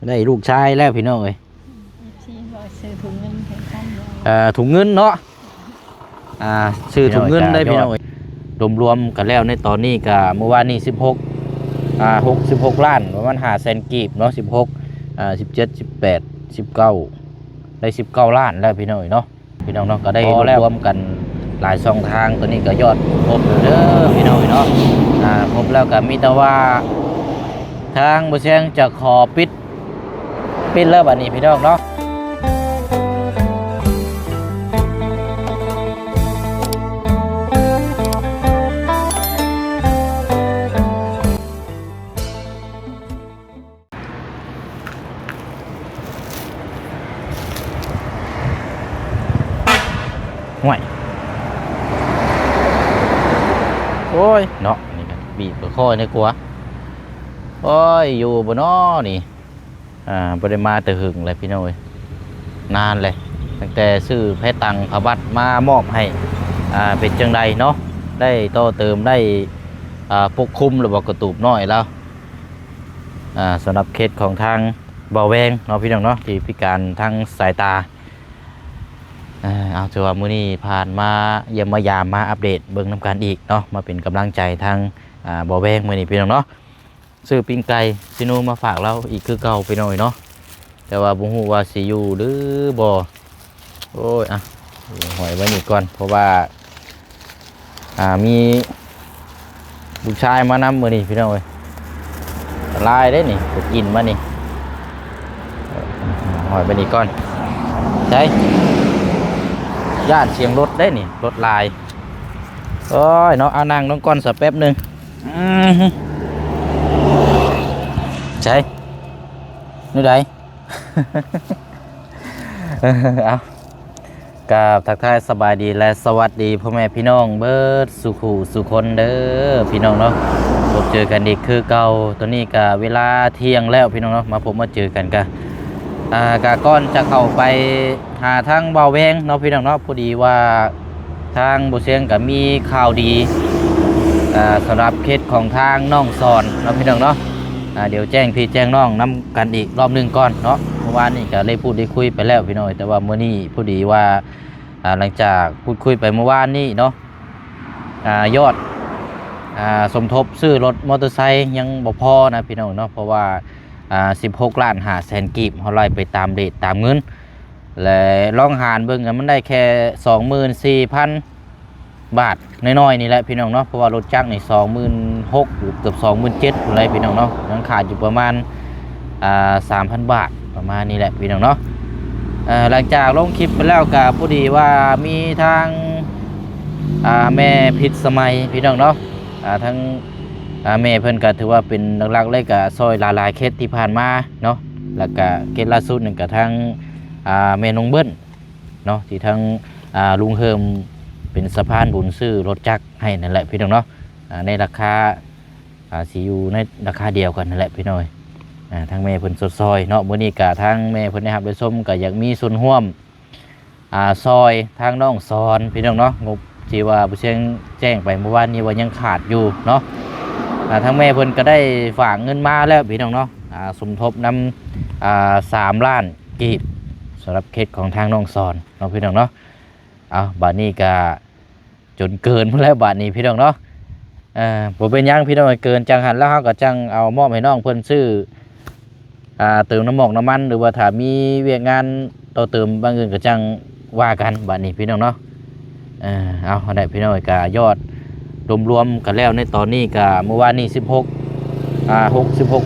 ได้ลูกชายแล้วพี่น้องเอ้ย ที่บ่ซื้อถุงเงินแข่งขันถุงเงินเนาะซื้อถุงเงินได้พี่น้องเอ้ยรวมๆกันแล้วในตอนนี้ก็เมื่อวานนี้16ล้านประมาณ500,000กีบเนาะ17 18 19ได้19ล้านแล้วพี่น้องเนาะพี่น้องเนาะก็ได้รวมกันหลายช่องทางตัวนี้ก็ยอดครบเด้อพี่น้องเนาะครบแล้วก็มีแต่ว่าทางบ่แซงจะขอปิดแล้วบัดนี้พี่น้องเนาะห่วยโอ้ยเนาะนี่ก็บีบตัวคอยในกลัวโอ้ยอยู่บนน้อนี่บ่ได้มาแต่หึงเลยพี่น้อยนานเลยตั้งแต่ซื้อแพตังพระบัตรมามอบให้เป็นจังใดเนาะได้ต่อเติมได้ปกคุมระบบกระตูบน้อยแล้วสำหรับเคสของทางเบาแวงเนาะพี่น้องเนาะที่พิการทางสายตาเอาถือว่ามื้อนี้ผ่านมาเยี่ยมมายามมาอัปเดตเบิ่งนำกันอีกเนาะมาเป็นกำลังใจทางเบาแวงมื้อนี้พี่น้องเนาะซื้อปิ้งไก่ซิโนมาฝากเราอีกคือเก่าไปหน่อยเนาะแต่ว่าบ่ฮู้ว่าสิอยู่หรือบ่โอ้ยหอยไว้นี่ก่อนเพราะว่ามีลูกชายมานำมื้อนี้พี่น้องเอ้ยลายได้นี่ก็กินมานี่หอยไว้นี่ก่อนใช่ย่านเสียงรถได้นี่รถลายโอ้ยเนาะเอานั่งน้องก้อนสักแป๊บนึงใช่นู่นใด เอากับทักทายสบายดีและสวัสดีพ่อแม่พี่น้องเบิร์ดสุขูสุคนเด้อพี่น้องเนาะพบเจอกันอีกคือเก่าตอนนี้กับเวลาเที่ยงแล้วพี่น้องเนาะมาพบมาเจอกันกันกะก้อนจะเข้าไปหาทางเบาแวงเนาะพี่น้องเนาะพอดีว่าทางบุเซียงกับมีข่าวดีสำหรับเคสของทางน้องสอนเนาะพี่น้องเนาะเดี๋ยวแจ้งพี่แจ้งน้องนำกันอีกรอบนึงก่อนเนาะเมื่อวานนี้ก็เลยพูดได้คุยไปแล้วพี่น้องแต่ว่าเมื่อนี้พอดีว่าหลังจากพูดคุยไปเมื่อวานนี้เนาะยอดสมทบซื้อรถมอเตอร์ไซค์ยังบ่พอนะพี่น้องเนาะเพราะว่า16ล้าน500,000กีบเขาไล่ไปตามเรทตามเงินและลองหารเบิ่งมันได้แค่ 24,000 บาทน้อยๆนี่แหละพี่น้องเนาะเพราะว่ารถจักรนี่26,000หรือเกือบ27,000อะไรพี่น้องเนาะยังขาดอยู่ประมาณ3,000 บาทประมาณนี้แหละพี่น้องเนาะหลังจากลงคลิปไปแล้วก็พอดีว่ามีทางแม่พิษสมัยพี่น้องเนาะทั้งแม่เพิ่นก็ถือว่าเป็นหลักๆเลยก็ซอยหลายๆเคสที่ผ่านมาเนาะแล้วก็เคสล่าสุดนึงก็ทางแม่นงเบิ้ลเนาะที่ทางลุงเฮิมเป็นสะพานบุญซื้อรถจักรให้นั่นแหละพี่น้องเนาะในราคาสิอยู่ในราคาเดียวกันนั่นแหละพี่น้อยทางแม่เพิ่นสดซอยเนาะมื้อนี้ก็ทางแม่เพิ่นนะครับได้ส้มก็อยากมีส่วนร่วมซอยทางน้องสอนพี่น้องเนาะงบที่ว่าผู้เชี่ยงแจ้งไปเมื่อวานนี้ว่ายังขาดอยู่เนาะทางแม่เพิ่นก็ได้ฝากเงินมาแล้วพี่น้องเนาะสมทบนำ3 ล้านกีบสำหรับเคสของทางน้องสอนเนาะพี่น้องเนาะบาทนี้ก็จนเกินแล้วบาทนี้พี่น้องเนาะผมเป็นยังพี่น้องเกินจังหันแล้วเขาก็จังเอามอบให้น้องเพิ่นซื้อเติมน้ำหมอกน้ำมันหรือว่าถ้ามีเวียกงานต่อเติมบางอื่นก็จังว่ากันบาทนี้พี่น้องเนาะเอาได้พี่น้องก็ยอดรวมๆกันแล้วในตอนนี้ก็เมื่อวานนี้16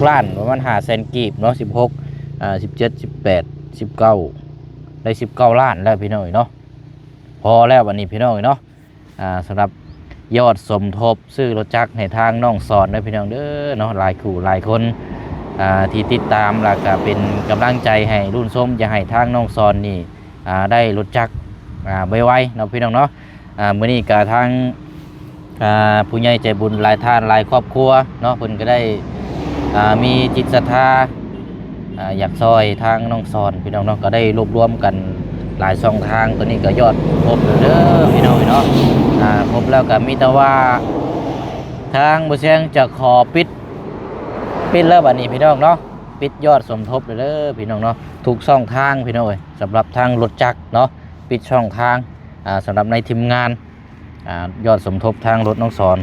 ล้านประมาณ500,000กีบเนาะ17 18 19ได้19ล้านแล้วพี่น้องเนาะพอแล้ววันนี้พี่น้องเนาะสำหรับยอดสมทบซื้อรถจักรให้ทางน้องสอนได้พี่น้องเด้อเนาะหลายคู่หลายคนที่ติดตามแล้วก็เป็นกำลังใจให้รุ่นส้มจะให้ทางน้องสอนนี่ได้รถจักรไวๆเนาะพี่น้องเนาะมื้อนี้ก็ทางผู้ใหญ่ใจบุญหลายท่านหลายครอบครัวเนาะเพิ่นก็ได้มีจิตศรัทธาอยากซอยทางน้องสอนพี่น้องเนาะก็ได้รวบรวมกันหลายช่องทางตัวนี้ก็ยอดครบเด้อพี่น้องเนาะครบแล้วก็มีแต่ว่าทางบุเชียงจะขอปิดแล้วบัดนี้พี่น้องเนาะ ปิดยอดสมทบเลยเด้อพี่น้องเนาะทุกช่องทางพี่น้องเอ้ยสำหรับทางรถจักรเนาะปิดช่องทางสำหรับในทีมงานยอดสมทบทางรถน้องสอน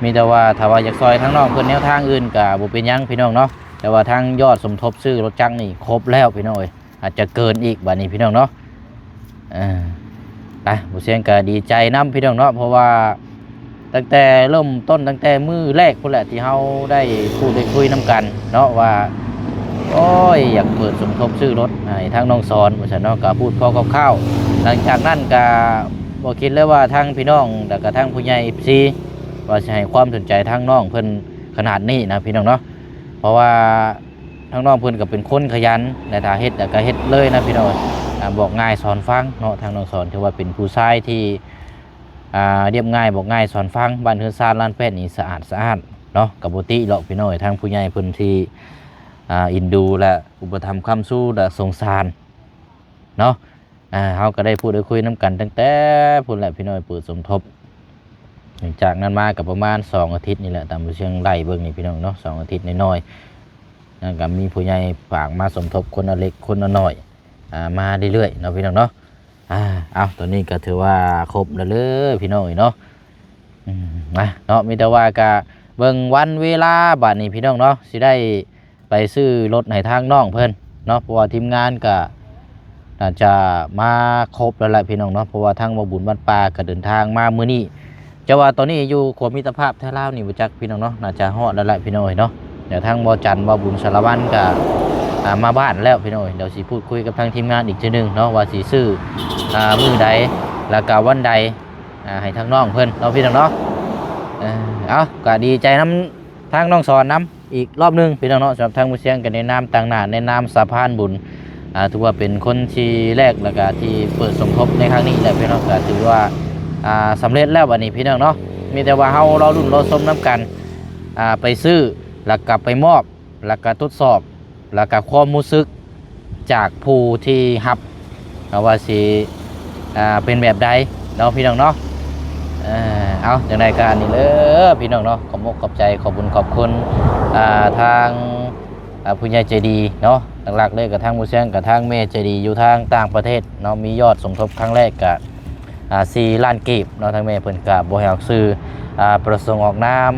มีแต่ว่าถ้าว่าอยากซอยทางน้องเพิ่นแนวทางอื่นก็บ่เป็นหยังพี่น้องเนาะแต่ว่าทางยอดสมทบซื้อรถจักรนี่ครบแล้วพี่น้องเอ้ยอาจจะเกินอีกบัดนี้พี่น้องเนาะไปบ่เสียงก็ดีใจนํพี่น้องเนาะเพราะว่าตั้งแต่เริ่มต้นตั้งแต่มื้อแรกพุ่นแหละที่เฮาได้พูดได้คุยนํกันเนาะว่าโอ้ยอยากเปิดสมทบซื้อรถให้ทางน้องสอนว่าซั่นเนาะก็พูดพอคร่าวๆหลังจากนั้นก็บ่คิดเลยว่าทางพี่น้องแล้วก็ทางผู้ใหญ่ FC ว่าสิให้ความสนใจทางน้องเพิ่นขนาดนี้นะพี่น้องเนาะเพราะว่าทางน้องเพิ่นก็เป็นคนขยันและถ้าเฮ็ดก็เฮ็ดเลยนะพี่น้องบอกง่ายสอนฟังเนาะทางน้องสอนถือว่าเป็นผู้ชายที่เรียบง่ายบอกง่ายสอนฟังบ้านเฮือนซานลานแป้นนี่สะอาดเนาะกับบ่ติหรอกพี่น้องทางผู้ใหญ่เพิ่นที่อินดูและอุปถัมภ์ค้ำสู้และสงสารเนาะเฮาก็ได้พูดได้คุยนํกันตั้งแต่พุ่นแหละพี่น้องเปิดสมทบจากนั้นมากับประมาณ2อาทิตย์นี่แหละตามเชียงไล่เบิ่งนี่พี่น้องเนาะ2อาทิตย์น้อยๆนั่นก็มีผู้ใหญ่ฝากมาสมทบคนละเล็กคนละน้อยมาเรื่อยๆเนาะพี่น้องเนาะเอาตัวนี้ก็ถือว่าครบแล้วเลยพี่น้องเนาะเนาะมีแต่ว่าก็เบิ่งวันเวลาบัดนี้พี่น้องเนาะสิได้ไปซื้อรถให้ทางน้องเพิ่นเนาะเพราะว่าทีมงานก็น่าจะมาครบแล้วแหละพี่น้องเนาะเพราะว่าทางบ่บุญบ้านป่าก็เดินทางมามื้อนี้จะว่าตอนนี้อยู่ขวบมิตรภาพแท้ลาวนี่บ่จักพี่น้องเนาะน่าจะฮอดแล้วแหละพี่น้องเนาะเดี๋ยวทางบ่จันทร์บ่บุญสารวัตรก็มาบ้านแล้วพี่น้องเดี๋ยวสิพูดคุยกับทางทีมงานอีกทีนึงเนาะว่าสิซื้อมื้อใดแล้วก็วันใดให้ทางน้องเพิ่นเนาะพี่น้องเนาะเอาก็ดีใจนํทางน้องสอนนํอีกรอบนึงพี่น้องเนาะสำหรับทางผู้เสียงกันในนามต่างหน้าในนามสะพานบุญถือว่าเป็นคนที่แรกแล้วก็ที่เปิดสมทบในครั้งนี้แหละพี่น้องก็ถือว่าสำเร็จแล้ววันนี้พี่น้องเนาะมีแต่ว่าเฮารอรุ่นรอชมน้ำกันไปซื้อแล้วกลับไปมอบแล้วก็ทดสอบแล้วก็ความรู้สึกจากผู้ที่รับว่าสิเป็นแบบใดเนาะพี่น้องเนาะเอาอย่างไรการนี่เลยพี่น้องเนาะขอบคุณขอบใจขอบคุณขอบคุณทางผู้ใหญ่ใจดีเนาะหลักๆเลยกับทางมูเซียงกับทางเมใจดีอยู่ทางต่างประเทศเนาะมียอดสมทบครั้งแรกกับ4 ล้านกีบเนาะทางเมเพิ่นกับบริหารซื้อประสงค์ออกนาม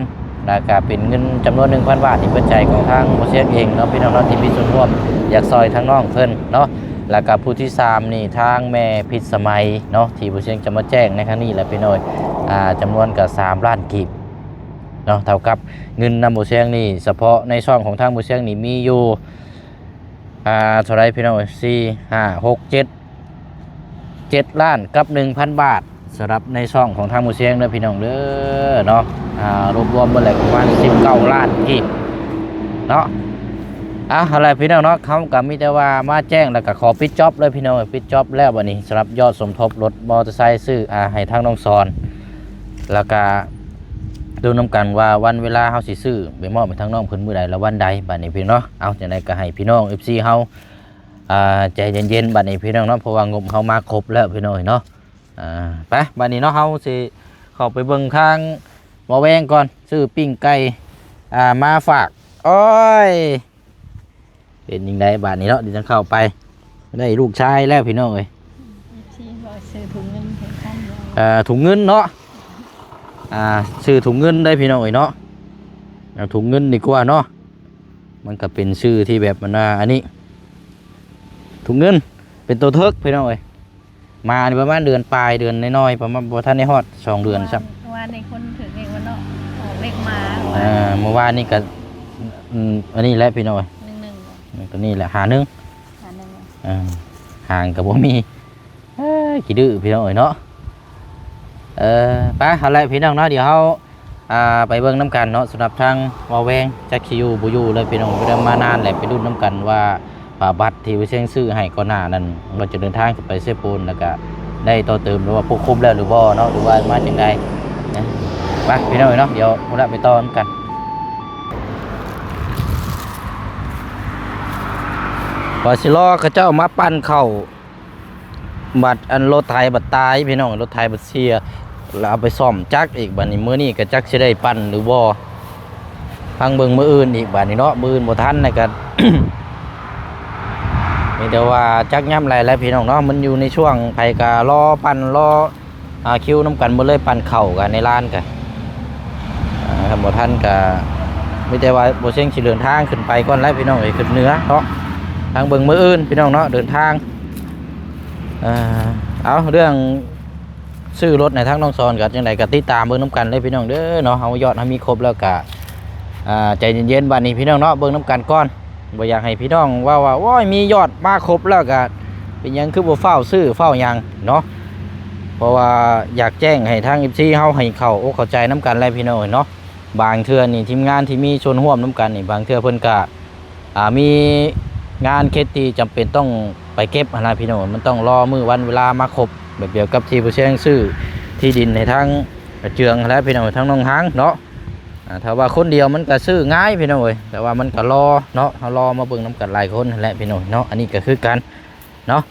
แล้วก็เป็นเงินจำนวน 1,000 บาทที่เปิดใจของทางมูเซียงเองเนาะพี่น้องเนาะที่มีส่วนร่วมอยากซอยทางน้องเพิ่นเนาะแล้วก็ผู้ที่3นี่ทางแม่พิษสมัยเนาะที่มูเซียงจะมาแจ้งในครั้งนี้แหละพี่น้อยจำนวนกับ3 ล้านกีบเนาะเท่ากับเงินนำมูเซียงนี่เฉพาะในช่องของทางมูเซียงนี่มีอยู่เท่าไรพี่น้อง4 5 6 7 ล้านกับ 1,000 บาทสำหรับในช่องของทางมูเซียงเด้อพี่น้องเด้อเนาะรวมๆเมื่อไหร่ประมาณ19 ล้านกีบเนาะอะไรพี่น้องเนาะเขากับมีแต่ว่ามาแจ้งแล้วก็ขอปิดจ็อบเลยพี่น้องปิดจ็อบแล้ววันนี้สำหรับยอดสมทบรถมอเตอร์ไซค์ซื้อให้ทางน้องสอนแล้วก็ดูน้ำกันว่าวันเวลาเฮาสิซื้อไปมอบไปทางน้องเพิ่นมื้อใดและวันใดบัดนี้พี่น้องเนาะเอาจังได๋ก็ให้พี่น้อง FC เฮาใจเย็นๆบัดนี้พี่น้องเนาะเพราะว่างบเฮามาครบแล้วพี่น้องเนาะไปบัดนี้เนาะเฮาสิเข้าไปเบิ่งทางหมอแวงก่อนซื้อปิ้งไก่มาฝากโอ้ยเป็นยังไงบัดนี้เนาะเดี๋ยวจะเข้าไปได้ลูกชายแล้วพี่น้องเอ้ยที่ว่าซื้อถุงเงินให้ท่านถุงเงินเนาะชื่อถุงเงินได้พี่น้องเอ้ยเนาะถุงเงินดีกว่าเนาะมันก็เป็นชื่อที่แบบมันอันนี้ถุงเงินเป็นตัวเทิกพี่น้องเอ้ยมาประมาณเดือนปลายเดือนน้อยๆประมาณบ่ทันได้ฮอด2 เดือนครับว่าในคนถึงเด็กวันเนาะออกเลขมาเมื่อวานนี้ก็อันนี้แหละพี่น้องเอ้ยตัวนี้แหละหาห่างกับบ่มีขี้ดื้อพี่น้องเอ้ยเนาะไปอะไรพี่น้องเนาะเดี๋ยวเขาไปเบิ่งน้ำกันเนาะสำหรับทางวาแวงจักคิวบุยูเลยพี่น้องไปเดินมานานแหละไปดูน้ำกันว่าบัตรที่วิเชียงซื้อให้ก่อนหน้านั้นเราจะเดินทางไปเซปูนแล้วก็ได้ต่อเติมหรือว่าพวกคุ้มแล้วหรือบ่เนาะหรือว่ามาจังใดนะไปพี่น้องเนาะเดี๋ยวเราไปต่อน้ำกันพอสิล้อเขาเจ้ามาปั้นเข่าบัตรอันรถไทยบัตรตายพี่น้องรถไทยบัตรเสียแล้วเอาไปซ่อมจักอีกบัดนี้มื้อนี้ก็จักสิได้ปั้นหรือบ่ พังเบิ่งมื้ออื่นอีกบาดนี้เนาะมื้ออื่นบ่ทันน่ะก็ มีแต่ว่าจักย่ำไรแล้วพี่น้องเนาะมันอยู่ในช่วงไผกะรอปั่นรอคิวน้ำกันบ่เลยปั่นเข่ากันในร้านกันครับบ่ทันก็มีแต่ว่าบ่เชิงสิเดินทางขึ้นไปก่อนแล้วพี่น้องเอ้ยขึ้นเหนือเนาะทางเบิ่งมื้ออื่นพี่น้องเนาะเดินทางเอาเรื่องซื้อรถในทางน้องซอนก็จังไดก็ติดตามเบิ่งน้ำกันเลยพี่น้องเด้อเนาะเฮายอดเฮามีครบแล้วก็ใจเย็นๆบัดนี้พี่น้องเนาะเบิ่งน้ำกันก่อนบ่อยากให้พี่น้องว่าโอ้ยมียอดมาครบแล้วก็เป็นหยังคือบ่เฝ้าซื้อเฝ้าหยังเนาะเพราะว่าอยากแจ้งให้ทาง FC เฮาให้เข้าใจน้ำกันแล้วพี่น้องเนาะบางเทื่อนี่ทีมงานที่มีชวนร่วมน้ำกันนี่บางเทื่อเพิ่นก็มีงานเคสที่จำเป็นต้องไปเก็บอะไรพี่น้องมันต้องรอมื้อวันเวลามาครบแบบเดียวกับที่ผู้เชี่ยวซื้อที่ดินในทางเจืองและพี่น้องทั้งน้องหางเนาะถ้าว่าคนเดียวมันก็ซื้อง่ายพี่น้องเอ้ยแต่ว่ามันก็รอเนาะรอมาเบิ่งน้ำกันหลายคนแหละพี่น้องเนาะอันนี้ก็คือกันเนาะ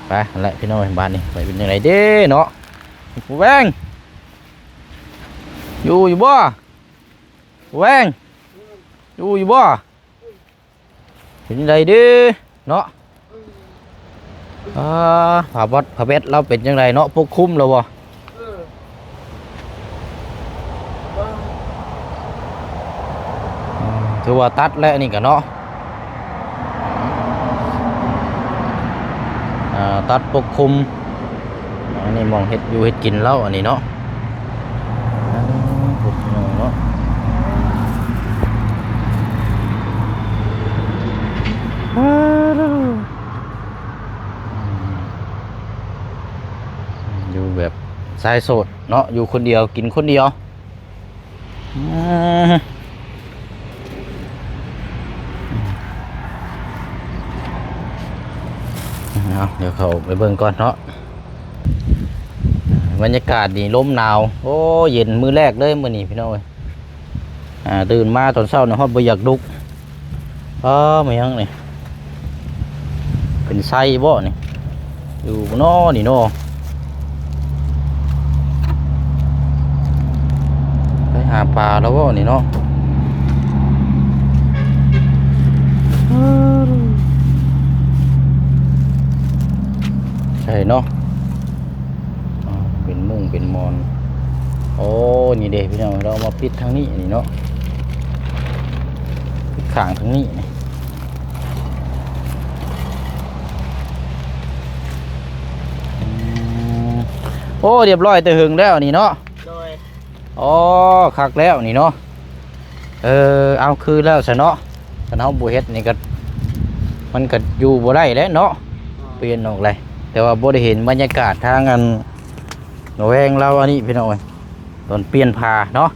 ไปแหละพี่น้องบ้านนี้ไปเป็นยังไงเด้เนาะแวงอยู่บ่แวงอยู่บ่เป็นยังไงเด้เนาะผาบดผาเบ็ดเราเป็นยังไงเนาะพวกคุ้มเราบ่ถือว่าตัดแล้วนี่กันเนาะตัดปกคุมอันนี้มองเห็ดอยู่เห็ดกินแล้วอันนี้เนาะเนาะอยู่แบบสายโสดเนาะอยู่คนเดียวกินคนเดียวเดี๋ยวเขาไปเบิ่งก่อนเนาะบรรยากาศนี่ลมหนาวโอ้เย็นมื้อแรกเลยมื้อนี้พี่น้องเอ้ยตื่นมาตอนเช้าเนี่ยฮอดบ่อยากลุกไม่ยังนี่เป็นไส้บ่นี่อยู่เนาะนี่เนาะไปหาปลาแล้วบ่นี่เนาะใช่เนาะเป็นมุ้งเป็นมอนโอ้นี่เด็กพี่น้องเรามาปิดทางนี้นี่เนาะปิดข้างทางนี้นี่โอ้เรียบร้อยแต่หึงแล้วนี่เนาะอ๋อคักแล้วนี่เนาะเอาคือแล้วซะเนาะถ้าเฮาบ่เฮ็ดนี่ก็มันก็อยู่บ่ได้แล้วเนาะเปลี่ยนออกเลยแต่ว่าบ่ได้เห็นบรรยากาศทางกันแวงเราอันนี้พี่น้องตอนเปลี่ยนผ้าเนาะ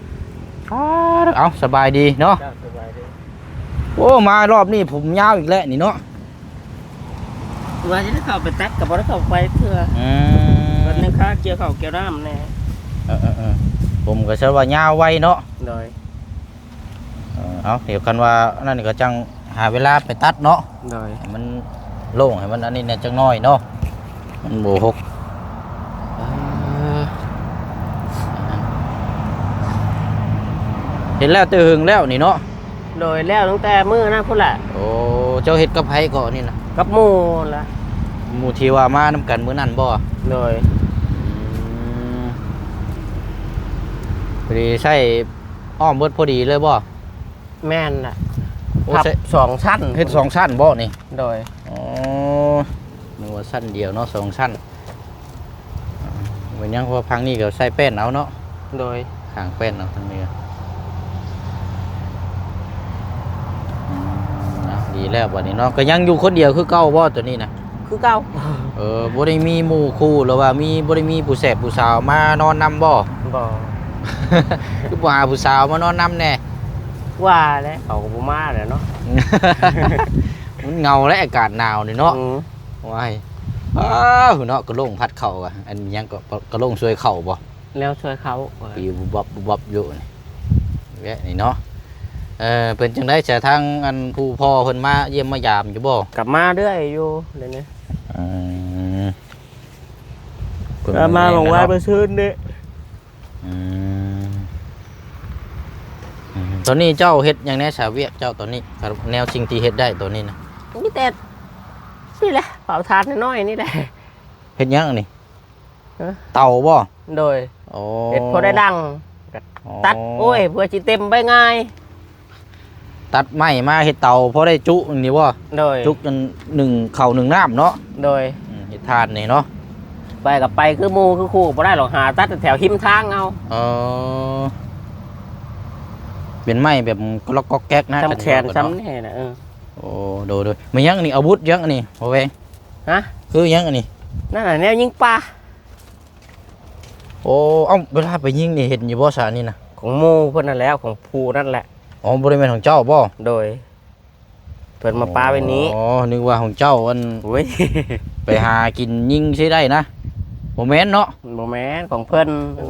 เอาสบายดีเนาะโอ้มารอบนี้ผมยาวอีกแล้วนี่เนาะว่าจะได้เข้าไปตัดกับบริษัทไปเพื่อวันนึงค่าเกี่ยวข้าวเกี่ยวน้ำแน่ผมก็เชื่อว่ายาวไว้เนาะโดยเอาเดี๋ยวกันว่านั่นก็จังหาเวลาไปตัดเนาะโดยให้มันโล่งให้มันอันนี้เนี่ยจังน้อยเนาะมันโบหกเห็นแล้วตื่นแล้วนี่เนาะโดยแล้วตั้งแต่มื้อนะพุ่นละโอ้เจ้าเห็ดกับไผก่อนนี่นะกับหมูละหมูที่ว่ามาน้ำกันมื้อนั้นบ่โดยพอดีใช่อ้อมเบิดพอดีเลยบ่แม่นน่ะพับ2 ชั้นเฮ็ด2 ชั้นบ่นี่โดยอ๋อนึกว่าชั้นเดียวเนาะ2 ชั้นเหมือนยังพอพังนี่ก็ใส่แป้นเอาเนาะโดยข้างแป้นเอาทั้งนี้ดีแล้วบัดนี้เนาะก็ยังอยู่คนเดียวคือเก่าบ่ตัวนี้นะคือเก่าบ่ได้มีหมู่คู่หรือว่าบ่ได้มีผู้แสบผู้สาวมานอนนำบ่คือบ่หาผู้สาวมานอนนำแน่ว่าแล้วเขาก็บ่มาแล้วเนาะมันเงาและอากาศหนาวนี่เนาะว้ายเนาะกระโลงพัดเข่าอ่ะอันยังก็กระโลงช่วยเข่าบ่แล้วช่วยเขาปีบุบอยู่นี่แวะนี่เนาะเป็นจังได้จะทางอันผู้พ่อเพิ่นมาเยี่ยมมายามอยู่บ่กลับมาเรื่อยอยู่เดี๋ยวนี้มาบอกว่าไปซื้อนี่ ตอนนี้เจ้าเฮ็ดหยังแน่ชาวเวียกเจ้าตอนนี้แนวสิ่งที่เฮ็ดได้ตัวนี้นะ นี่แต่นี่แหละเผาทานน้อยๆนี่แหละ เฮ็ดหยังอันนี่ ฮะ เตาบ่ โดย โอ้ เห็ดพอได้ดังตัดโอ้ยเพื่อจิเต็มไปง่าย ตัดไม้มาเฮ็ดเตาพอได้จุนี่บ่ โดย จุจนหนึ่งข้าวหนึ่งน้ำเนาะ โดย เฮ็ดทานนี่เนาะ ไปกับไปคือหมูคือคู่บ่ได้หรอกหาตัดแถวหิมทางเอา เออเป็นไม้แบบก็ล็อกก็แก๊กนะ ทำแขนซ้ำนี่นะโอ้โดยมันยังอันนี่อาวุธยังอันนี่บ่แวง ฮะ คือยังอันนี้ นั่นน่ะแนวยิงปลา โอ้เอ้าเวลาไปยิงนี่เห็นอยู่บ่ซานี่นะ ของหมูเพิ่นนั่นแหล้วของภูนั่นแหละ อ๋อบริเวณของเจ้าบ่ โดยเพิ่นมาปลาไว้นี้ อ๋อนึกว่าของเจ้าอัน โอ้ย ไปหากินยิงใช้ได้นะบ่แม่นเนาะ โมแมนของเพิ่น โอ้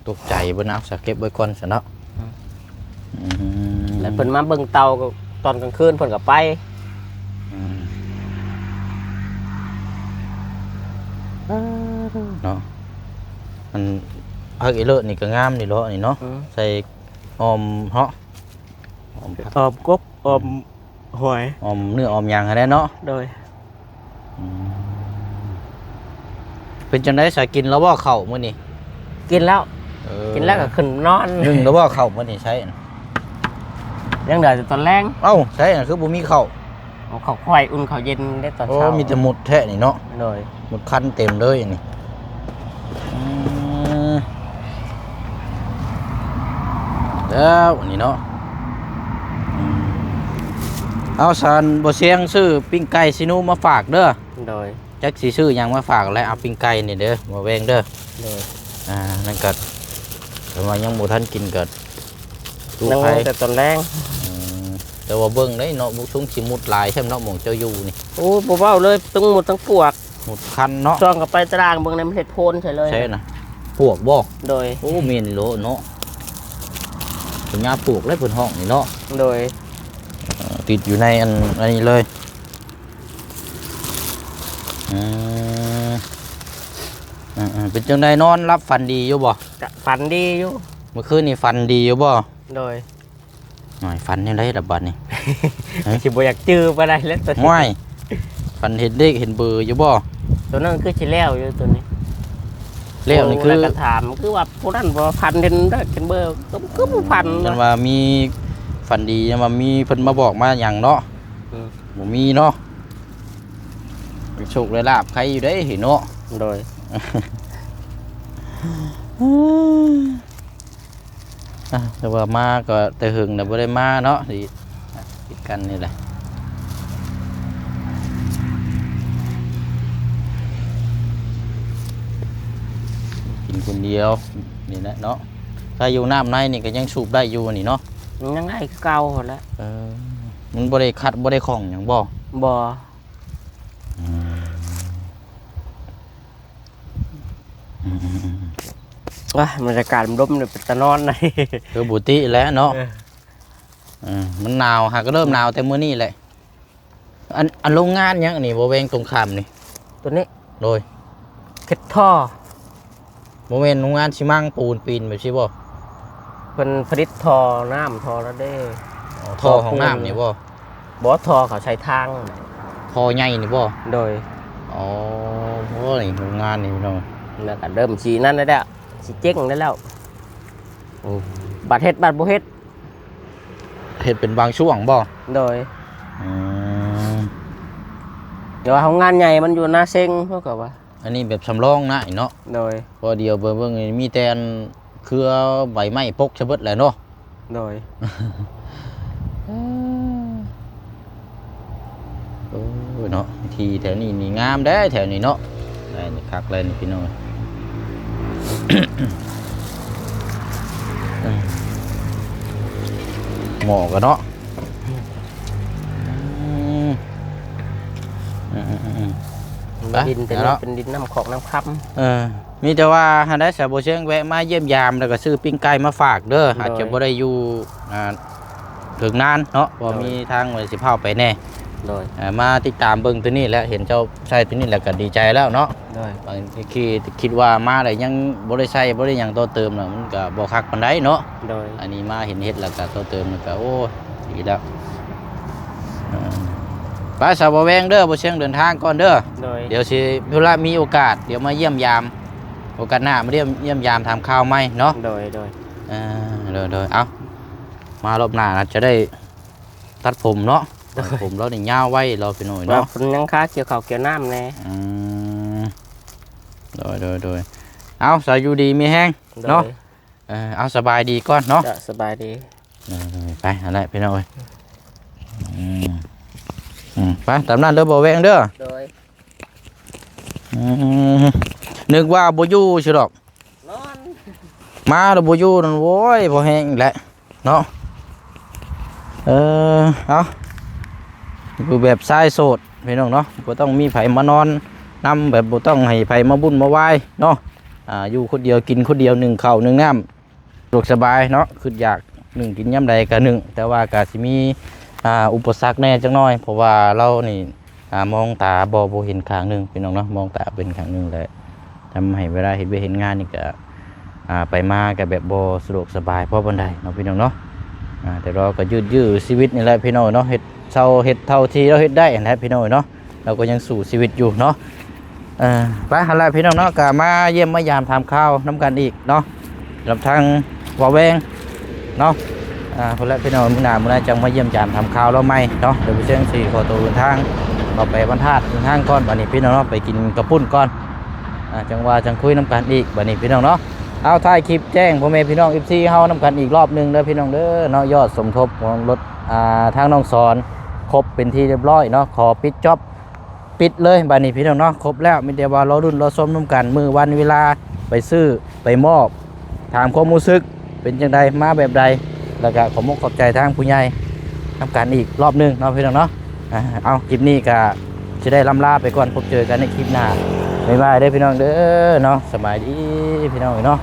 ตกใจเบิ่นเอาซะเก็บไว้ก่อนซะเนาะอืม แล้วเพิ่นมาเบิ่งเตาก็ตอนกลางคืนเพิ่นก็ไป อืมเนาะมันผักอีเลิศนี่ก็งามนี่เนาะนี่เนาะใส่ออมเฮาะออมผัก ออมกบออมหอย ออมเนื้อออมหยังให้ได้เนาะ โดย เป็นจังได๋สากินแล้วบ่เข้าวมื้อนี้ กินแล้ว เออ กินแล้วก็ขึ้นนอน นึ่งแล้วบ่เข้าวมื้อนี้ใช้อัน ยังเดือดตอนแรง เอ้าใช้อันคือบ่มีข้าว เอาข้าวควายอุ่นข้าวเย็นได้ตอน โอ้ เช้า มีแต่หมดแท้นี่เนาะ โดย หมดคันเต็มเลยนี่แล้วอันนี้เนาะเอาซานบ่เสียงซื้อปิ้งไก่ซินูมาฝากเด้อ โดย จักสิซื้อหยังมาฝากแล้วเอาปิ้งไก่นี่เด้อบ่แวงเด้อ โดย นั่นก็แต่ว่ายังบ่ทันกินก็ดู นั่ง ไผ แต่ตอนแรง แต่ว่าเบิ่งได้เนาะบุกชุงสิมุดหลายใช่มั้ยเนาะหม่องเจ้าอยู่นี่ โอ้บ่เว้าเลยทั้งหมดทั้งปวก หมดคันเนาะ ช่องกับไปตารางเบิ่งในมันเฮ็ดโพนใช่เลย ใช่นะปวกบ่ โดย โอ้เมียนโลเนาะสัญญาปวกและเพิ่นห้องนี่เนาะ โดย ติดอยู่ในอันนี้เลยเป็นจังไดนอนรับฝันดีอยู่บ่ ก็ฝันดีอยู่ เมื่อคืนนี่ฝันดีอยู่บ่ โดย หน่อยฝันยังไงล่ะบัดนี้ สิบ่อยากจื้อไปได้แล้วตัวนี้ ห้วยฝันเห็นเลขเห็นเบอร์อยู่บ่ ตัวนั้นคือสิแล้วอยู่ตัวนี้ แล้วนี่คือ แล้วก็ถามคือว่าผู้นั้นบ่พันเห็นได้เห็นเบอร์ก็บ่พัน จันว่ามีฝันดีจันว่ามีเพิ่นมาบอกมาหยังเนาะบ่มีเนาะโชคได้ลาบใครอยู่ได้เห็นเนาะ โดย แต่ว่ามาก็แต่หึงแต่บ่ได้มาเนาะสิติดกันนี่แหละกินคนเดียวนี่แหละเนาะถ้าอยู่น้ำในนี่ก็ยังสูบได้อยู่นี่เนาะ ยังไงคือเก่าหมดแล้ว มันบ่ได้คัดบ่ได้ของหยังบ่ บ่ว่าบรรยากาศมันร่มเนี่ยเป็นตะนอนเลย คือบุติแล้วเนาะมันหนาวหากก็เริ่มหนาวแต่มื้อนี้แหละอันโรงงานหยังอันนี้บ่แวงตรงข้ามนี่ ตัวนี้ โดย เค็ดท่อ บ่แม่นโรงงานสิมั่งปูนปีนแบบสิบ่ เป็นผลิตท่อน้ำท่อระเด้ ท่อของน้ำนี่บ่ บ่ท่อเขาใช้ทาง ท่อใหญ่นี่บ่ โดย อ๋อโอ้ยโรงงานนี่พี่น้อง แล้วก็เริ่มสีนั่นได้แล้วสีเจ๊งได้แล้วบัดเฮ็ดบัดบ่เฮ็ด เฮ็ดเป็นบางช่วงบ่ โดย อืม เดี๋ยวของงานใหญ่มันอยู่หน้าเซ็งเท่ากับว่า อันนี้แบบสำรองนะเนาะ โดย พอเดียวเบิ่งนี่มีแต่อันเครือใบไม้ปกชะเบิดแหละเนาะ โดย เนาะที่แถวนี้นี่งามได้แถวนี้เนาะได้นี่คักเลยนี่พี่น้อง หมอกันเนาะดินเป็นเป็นดินน้ำของน้ำค่ำ มีแต่ว่าหาได้สาวโบเชียงแวะมาเยี่ยมยามแล้วก็ซื้อปิ้งไก่มาฝากเด้ออาจจะบ่ได้อยู่ถึงนานเนาะบ่มีทางว่าสิพาไปแน่ โดย มาติดตามเบิ่งตัวนี้แล้วเห็นเจ้าใช้ตัวนี้แล้วก็ดีใจแล้วเนาะ โดย บางทีคิดว่ามาแล้วยังบ่ได้ใช้บ่ได้หยังต่อเติมน่ะมันก็บ่คักปานใดเนาะ โดย อันนี้มาเห็นเฮ็ดแล้วก็ต่อเติมแล้วก็โอ้ดีแล้วไปสาวบ่แวงเด้อบ่เชียงเดินทางก่อนเด้อ โดย เดี๋ยวสิเวลามีโอกาสเดี๋ยวมาเยี่ยมยามโอกาสหน้ามาเยี่ยมยามทำข่าวไหมเนาะ โดยโดย โดยเอามารอบหน้านะจะได้ตัดผมเนาะตัดผมเราเนี่ยยาวไว้เราไปหน่อย ว่า เนาะ คนยังค้าเกี่ยวข้าวเกี่ยวน้ำแน่ โดยเอาสายอยู่ดีมีแห้ง โด เนาะ ย เอาสบายดีก่อนเนาะ จะสบายดี ไปอะไรไปหน่อยไปตามนั้นเด้อบ่แวงเด้อ โดย นึกว่าบ่อยู่ใช่หรอก นอน มาแล้วบ่อยู่นั่นโว้ยบ่แห้งอีกแล้วเนาะเอาอยู่แบบชายโสดพี่น้องเนาะบ่ต้องมีไผมานอนนำแบบบ่ต้องให้ไผมาบุญมาไหว้เนาะอยู่คนเดียวกินคนเดียว1ข้าว1น้ำสะดวกสบายเนาะคืออยาก1กินยามใดก็1แต่ว่าก็สิมีอุปสรรคแน่จังน้อยเพราะว่าเรานี่มองตาบ่เห็นข้างหนึงพี่น้องเนาะมองตาเป็นข้างหนึงแหละทำให้เวลาเห็นงานนี่ก็ไปมากับแบบบ่สะดวกสบายเพราะบันไดเนาะพี่น้องเนาะแต่เราก็ยื้อชีวิตนี่แหละพี่น้องเนาะเฮ็ดเท่าที่เราเฮ็ดได้นะพี่น้องเนาะเราก็ยังสู้ชีวิตอยู่เนาะไปหาละพี่น้องเนาะก็มาเยี่ยมมายามทำข้าวน้ำกันอีกเนาะลำทางบ่อแวงเนาะพอแล้วพี่น้องมื้อหน้าจังมาเยี่ยมยามทำข้าวเราใหม่เนาะเดี๋ยวไปเชิงสี่ขอตัวเดินทางเราไปบรรทัดเดินทางก่อนบัดนี้พี่น้องเนาะไปกินกระปุ้นก่อนจังว่าจังคุยน้ำกันอีกบัดนี้พี่น้องเนาะเอาถ่ายคลิปแจ้งพ่อแม่พี่น้อง FC เฮาน้ำกันอีกรอบนึงเด้อพี่น้องเด้อเนาะยอดสมทบของรถทางน้องสอนครบเป็นที่เรียบร้อยเนาะขอปิดจ็อบปิดเลยบัดนี้พี่น้องเนาะครบแล้วมีแต่ว่ารอรุ่นรอส้มน้ำกันมือวันเวลาไปซื้อไปมอบถามความรู้สึกเป็นจังใดมาแบบใดแล้วก็ขอมกขอบใจทางผู้ใหญ่น้ำกันอีกรอบนึงเนาะพี่น้องเนาะเอาคลิปนี้ก็จะได้ลำลาไปก่อนพบเจอกันในคลิปหน้าบ๊ายบายเด้อพี่น้องเด้อเนาะสบายดีพี่น้องเนาะ